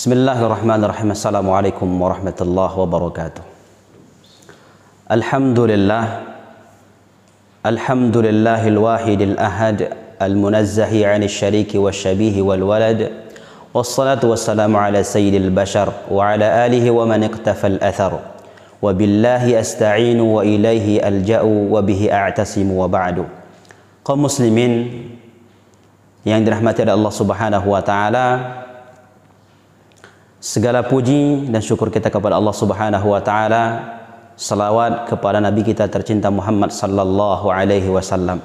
Bismillahirrahmanirrahim. Assalamualaikum warahmatullahi wabarakatuh. Alhamdulillahil wahidil ahad al-munazzahi 'anil syariki wasyabihi wal walad. Wassalatu wassalamu ala sayyidil bashar wa ala alihi wa man iqtafal athar. Wa billahi asta'inu wa ilaihi alja'u wa bihi a'tasimu wa ba'du. Kaum muslimin yang dirahmati oleh Allah Subhanahu wa taala, segala puji dan syukur kita kepada Allah Subhanahu wa taala. Salawat kepada Nabi kita tercinta Muhammad sallallahu alaihi wasallam.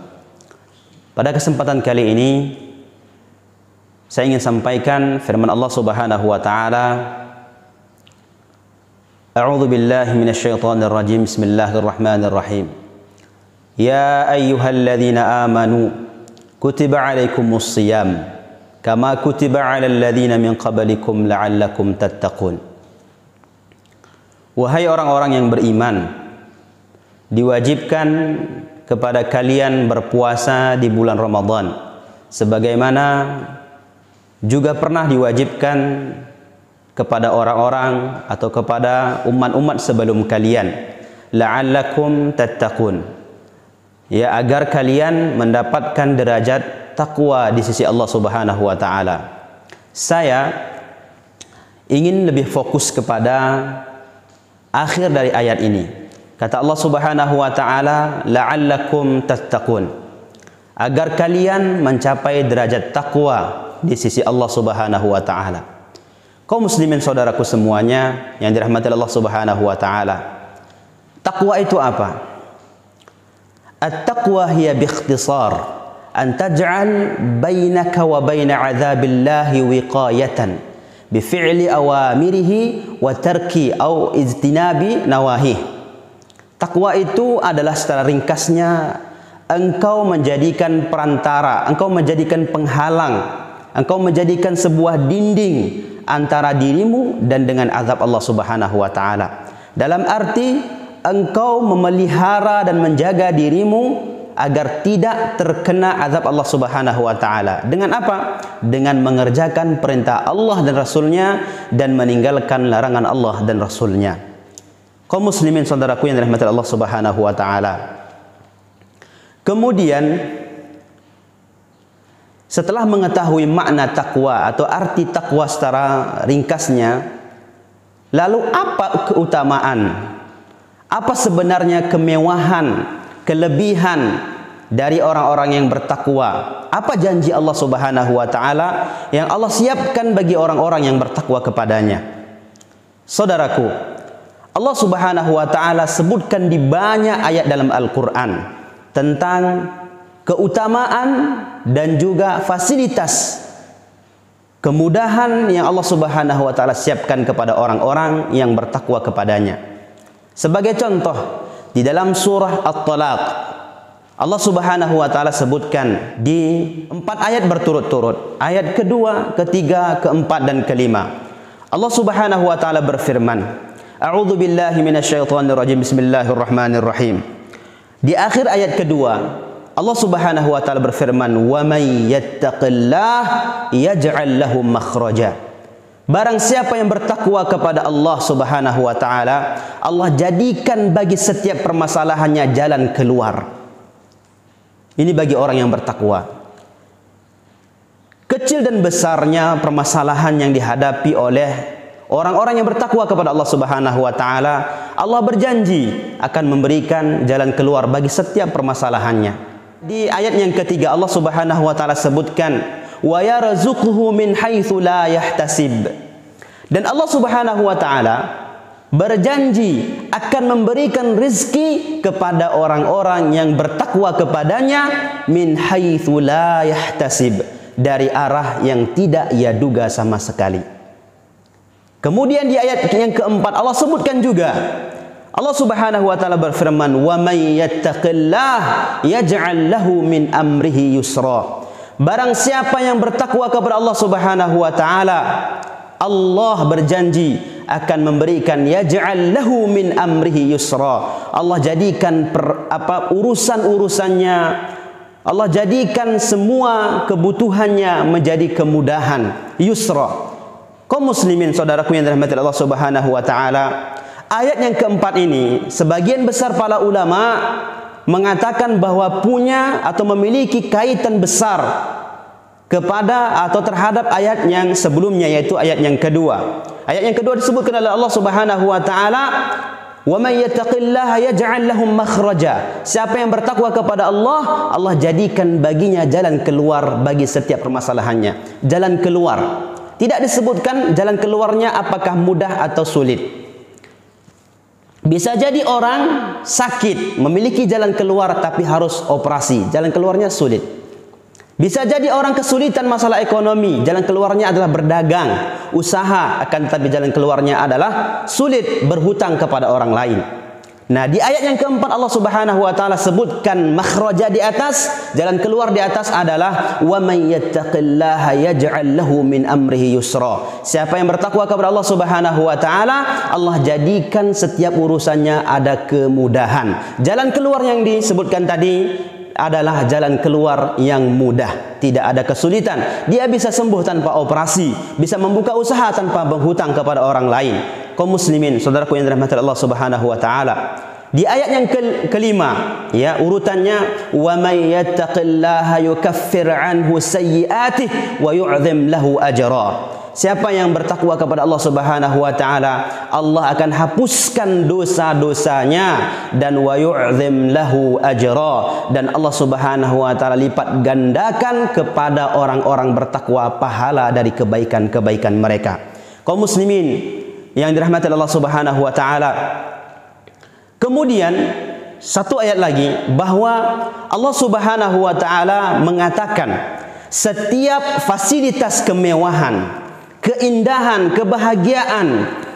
Pada kesempatan kali ini saya ingin sampaikan firman Allah Subhanahu wa taala. A'udzu billahi minasyaitonir rajim. Bismillahirrahmanirrahim. Ya ayyuhalladzina amanu kutiba 'alaikumus shiyam kama kutiba 'alal ladzina min qablikum la'allakum tattaqun. Wahai orang-orang yang beriman, diwajibkan kepada kalian berpuasa di bulan Ramadan sebagaimana juga pernah diwajibkan kepada orang-orang atau kepada umat-umat sebelum kalian, la'allakum tattaqun, ya, agar kalian mendapatkan derajat takwa di sisi Allah Subhanahu wa taala. Saya ingin lebih fokus kepada akhir dari ayat ini. Kata Allah Subhanahu wa taala, la'allakum tattaqun, agar kalian mencapai derajat takwa di sisi Allah Subhanahu wa taala. Kaum muslimin saudaraku semuanya yang dirahmati Allah Subhanahu wa taala, takwa itu apa? At-taqwa hiya biikhtisar an taj'al bainaka wa baina 'adzabillahi wiqayatan bifi'li awamirihi wa tarki au ijtinabi nawahih. Takwa itu adalah secara ringkasnya engkau menjadikan perantara, engkau menjadikan penghalang, engkau menjadikan sebuah dinding antara dirimu dan dengan azab Allah Subhanahu wa taala. Dalam arti engkau memelihara dan menjaga dirimu agar tidak terkena azab Allah Subhanahu wa taala. Dengan apa? Dengan mengerjakan perintah Allah dan Rasulnya dan meninggalkan larangan Allah dan Rasulnya. Kaum muslimin saudaraku yang dirahmati Allah Subhanahu wa taala. Kemudian setelah mengetahui makna takwa atau arti takwa secara ringkasnya, lalu apa keutamaan? Apa sebenarnya kemewahan, kelebihan dari orang-orang yang bertakwa? Apa janji Allah Subhanahu wa taala yang Allah siapkan bagi orang-orang yang bertakwa kepadanya? Saudaraku, Allah Subhanahu wa taala sebutkan di banyak ayat dalam Al-Qur'an tentang keutamaan dan juga fasilitas kemudahan yang Allah Subhanahu wa taala siapkan kepada orang-orang yang bertakwa kepadanya. Sebagai contoh, di dalam surah At-Talaq, Allah Subhanahu wa taala sebutkan di 4 ayat berturut-turut. Ayat kedua, ketiga, keempat dan kelima. Allah Subhanahu wa taala berfirman, A'udzu billahi minasyaitonir rajim. Bismillahirrahmanirrahim. Di akhir ayat kedua, Allah Subhanahu wa taala berfirman, "Wa may yattaqillah yaj'al lahu makhraja." Barang siapa yang bertakwa kepada Allah Subhanahu wa taala, Allah jadikan bagi setiap permasalahannya jalan keluar. Ini bagi orang yang bertakwa. Kecil dan besarnya permasalahan yang dihadapi oleh orang-orang yang bertakwa kepada Allah Subhanahu wa taala, Allah berjanji akan memberikan jalan keluar bagi setiap permasalahannya. Di ayat yang ketiga Allah Subhanahu wa taala sebutkan, wa yarzuquhu min haitsu la yahtasib. Dan Allah Subhanahu wa taala berjanji akan memberikan rizki kepada orang-orang yang bertakwa kepadanya min haitsu la yahtasib, dari arah yang tidak ia duga sama sekali. Kemudian di ayat yang keempat Allah sebutkan juga, Allah Subhanahu wa taala berfirman, wa may yattaqillah yaj'al lahu min amrihi yusra. Barang siapa yang bertakwa kepada Allah Subhanahu wa taala, Allah berjanji akan memberikan yaj'al lahu min amrihi yusra. Allah jadikan urusan-urusannya, Allah jadikan semua kebutuhannya menjadi kemudahan, yusra. Kaum muslimin saudaraku yang dirahmati Allah Subhanahu wa taala, ayat yang keempat ini sebagian besar para ulama mengatakan bahwa punya atau memiliki kaitan besar kepada atau terhadap ayat yang sebelumnya, yaitu ayat yang kedua. Ayat yang kedua disebutkan oleh Allah Subhanahu wa taala, "Wa may yattaqillaha yaj'al lahu makhraja." Siapa yang bertakwa kepada Allah, Allah jadikan baginya jalan keluar bagi setiap permasalahannya. Jalan keluar. Tidak disebutkan jalan keluarnya apakah mudah atau sulit. Bisa jadi orang sakit, memiliki jalan keluar tapi harus operasi. Jalan keluarnya sulit. Bisa jadi orang kesulitan masalah ekonomi, jalan keluarnya adalah berdagang, usaha, akan tetapi jalan keluarnya adalah sulit, berhutang kepada orang lain. Nah, di ayat yang keempat Allah Subhanahu wa taala sebutkan makhraja di atas, jalan keluar di atas adalah wa may yattaqillaha yaj'al lahu min amrihi yusra. Siapa yang bertakwa kepada Allah Subhanahu wa taala, Allah jadikan setiap urusannya ada kemudahan. Jalan keluar yang disebutkan tadi adalah jalan keluar yang mudah, tidak ada kesulitan. Dia bisa sembuh tanpa operasi, bisa membuka usaha tanpa berhutang kepada orang lain. Kaum muslimin, saudaraku yang dirahmati Allah Subhanahu wa taala, di ayat yang kelima, ya, urutannya wa may yattaqillaha yukaffir anhu sayyi'atihi wa yu'zim lahu ajra. Siapa yang bertakwa kepada Allah Subhanahu wa taala, Allah akan hapuskan dosa-dosanya, dan wa yu'zim lahu ajra, dan Allah Subhanahu wa taala lipat gandakan kepada orang-orang bertakwa pahala dari kebaikan-kebaikan mereka. Kaum muslimin yang dirahmati Allah Subhanahu wa taala, kemudian satu ayat lagi bahwa Allah Subhanahu wa taala mengatakan setiap fasilitas kemewahan, keindahan, kebahagiaan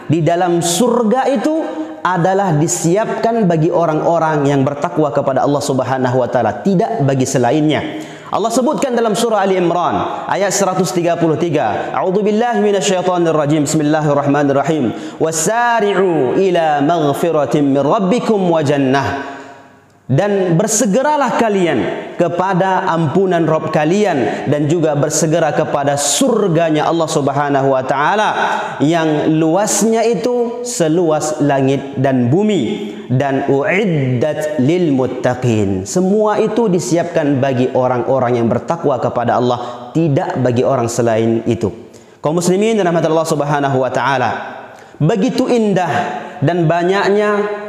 di dalam surga itu adalah disiapkan bagi orang-orang yang bertakwa kepada Allah Subhanahu wa taala, tidak bagi selainnya. Allah sebutkan dalam surah Ali Imran ayat 133, A'udzubillahi minasyaitonir rajim. Bismillahirrahmanirrahim. Wasari'u ila maghfiratin min rabbikum wa jannah. Dan bersegeralah kalian kepada ampunan Rabb kalian, dan juga bersegera kepada surganya Allah Subhanahu wa taala yang luasnya itu seluas langit dan bumi, dan uiddat lil muttaqin. Semua itu disiapkan bagi orang-orang yang bertakwa kepada Allah, tidak bagi orang selain itu. Kaum muslimin dan rahmat Allah Subhanahu wa taala, begitu indah dan banyaknya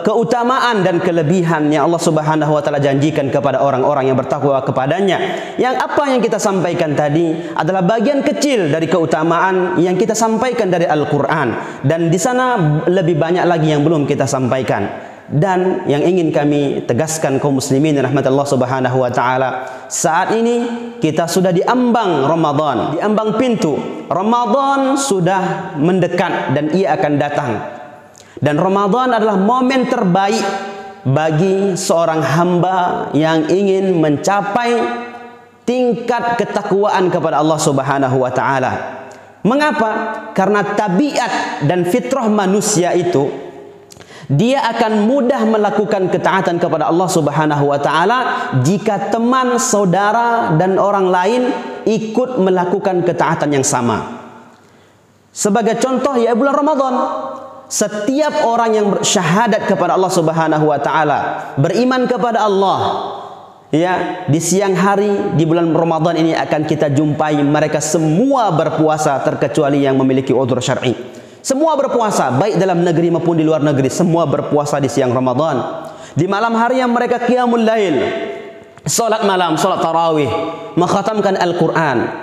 keutamaan dan kelebihan yang Allah Subhanahu wa taala janjikan kepada orang-orang yang bertakwa kepadanya. Yang apa yang kita sampaikan tadi adalah bagian kecil dari keutamaan yang kita sampaikan dari Al-Qur'an, dan di sana lebih banyak lagi yang belum kita sampaikan. Dan yang ingin kami tegaskan kaum muslimin rahmat Allah Subhanahu wa taala, saat ini kita sudah di ambang Ramadan, di ambang pintu Ramadan sudah mendekat dan ia akan datang. Dan Ramadan adalah momen terbaik bagi seorang hamba yang ingin mencapai tingkat ketakwaan kepada Allah Subhanahu wa taala. Mengapa? Karena tabiat dan fitrah manusia itu, dia akan mudah melakukan ketaatan kepada Allah Subhanahu wa taala jika teman, saudara dan orang lain ikut melakukan ketaatan yang sama. Sebagai contoh, ya, bulan Ramadan, setiap orang yang bersyahadat kepada Allah Subhanahu wa taala, beriman kepada Allah, ya, di siang hari di bulan Ramadan ini akan kita jumpai mereka semua berpuasa terkecuali yang memiliki udzur syar'i. Semua berpuasa, baik dalam negeri maupun di luar negeri, semua berpuasa di siang Ramadan. Di malam hari yang mereka qiyamul lail, salat malam, salat tarawih, mengkhatamkan Al-Qur'an.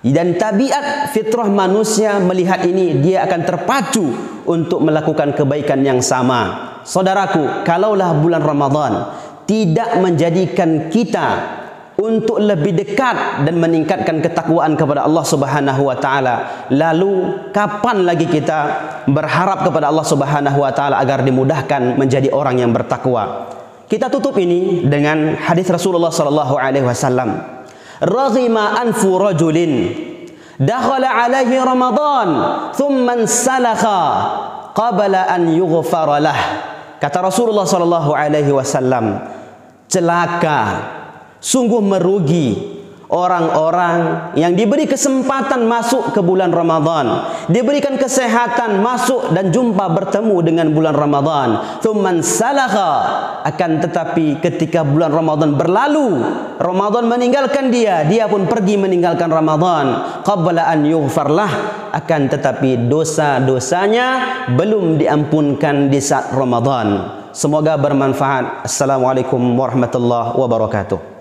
Dan tabiat fitrah manusia melihat ini, dia akan terpacu untuk melakukan kebaikan yang sama. Saudaraku, kalaulah bulan Ramadan tidak menjadikan kita untuk lebih dekat dan meningkatkan ketakwaan kepada Allah Subhanahu wa taala, lalu kapan lagi kita berharap kepada Allah Subhanahu wa taala agar dimudahkan menjadi orang yang bertakwa? Kita tutup ini dengan hadis Rasulullah sallallahu alaihi wasallam. Raghima anfu rajulin dakhala alaihi Ramadan thumma salakha qabla an yughfara lah. Kata Rasulullah sallallahu alaihi wasallam, celaka, sungguh merugi orang-orang yang diberi kesempatan masuk ke bulan Ramadan, diberikan kesehatan masuk dan jumpa bertemu dengan bulan Ramadan, thumman salakha, akan tetapi ketika bulan Ramadan berlalu, Ramadan meninggalkan dia, dia pun pergi meninggalkan Ramadan, qabla an yughfarlah, akan tetapi dosa-dosanya belum diampunkan di saat Ramadan. Semoga bermanfaat. Assalamualaikum warahmatullahi wabarakatuh.